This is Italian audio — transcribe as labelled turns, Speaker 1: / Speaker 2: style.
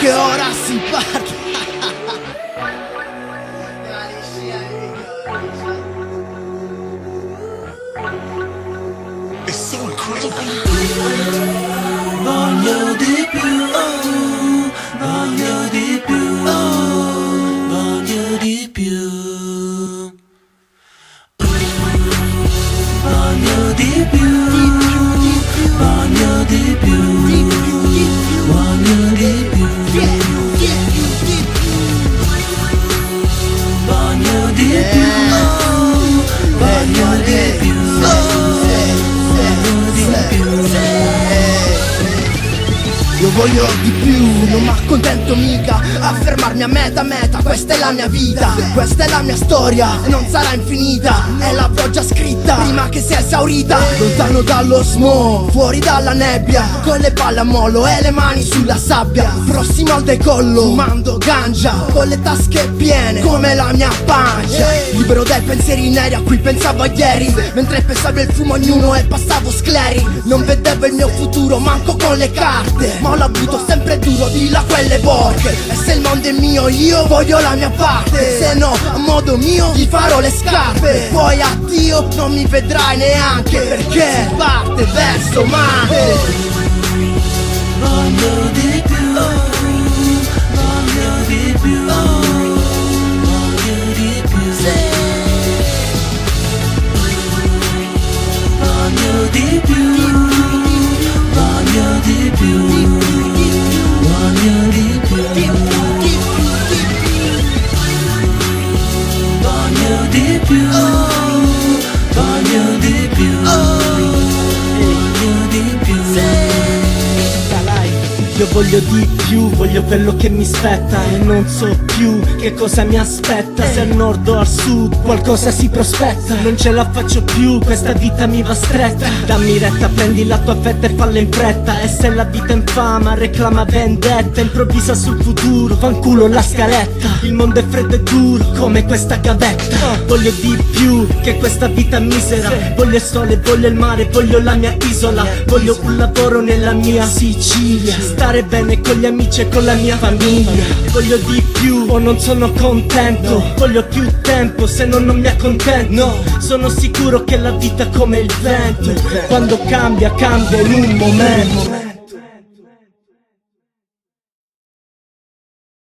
Speaker 1: che ora si parte.
Speaker 2: It's so incredible.
Speaker 3: Voglio di più, voglio di più, voglio di più. Voglio di più, voglio di più, voglio di più, voglio di più, voglio di più.
Speaker 1: Io voglio di più, non mi accontento mica a fermarmi a meta, questa è la mia vita, questa è la mia storia e non sarà infinita, e l'avrò già scritta prima che sia esaurita. Lontano dallo smog, fuori dalla nebbia, con le palle a mollo e le mani sulla sabbia, prossimo al decollo, fumando ganja, con le tasche piene come la mia pancia, libero dai pensieri neri a cui pensavo ieri, mentre pensavo il fumo ognuno e passavo scleri. Non vedevo il mio futuro manco con le carte, ma ho l'avuto sempre duro di là quelle porche. E se il mondo è mio io voglio la mia parte, se no a modo mio gli farò le scarpe. Poi addio non mi vedrai neanche, perché parte verso Marte.
Speaker 3: Voglio di più, voglio di più, voglio di più, voglio di più, voglio di più, voglio di più, voglio di più, voglio di più, voglio di più.
Speaker 4: Io voglio di più, voglio quello che mi spetta e non so più che cosa mi aspetta. Se al nord o al sud qualcosa si prospetta, non ce la faccio più, questa vita mi va stretta. Dammi retta, prendi la tua fetta e falla in fretta. E se la vita infama reclama vendetta, improvvisa sul futuro, fanculo la scaletta. Il mondo è freddo e duro come questa gavetta. Voglio di più che questa vita misera, voglio il sole, voglio il mare, voglio la mia isola, voglio un lavoro nella mia Sicilia, stare bene con gli amici e con la mia famiglia. Voglio di più o non sono contento, voglio più tempo se no non mi accontento. Sono sicuro che la vita è come il vento, quando cambia cambia in un momento.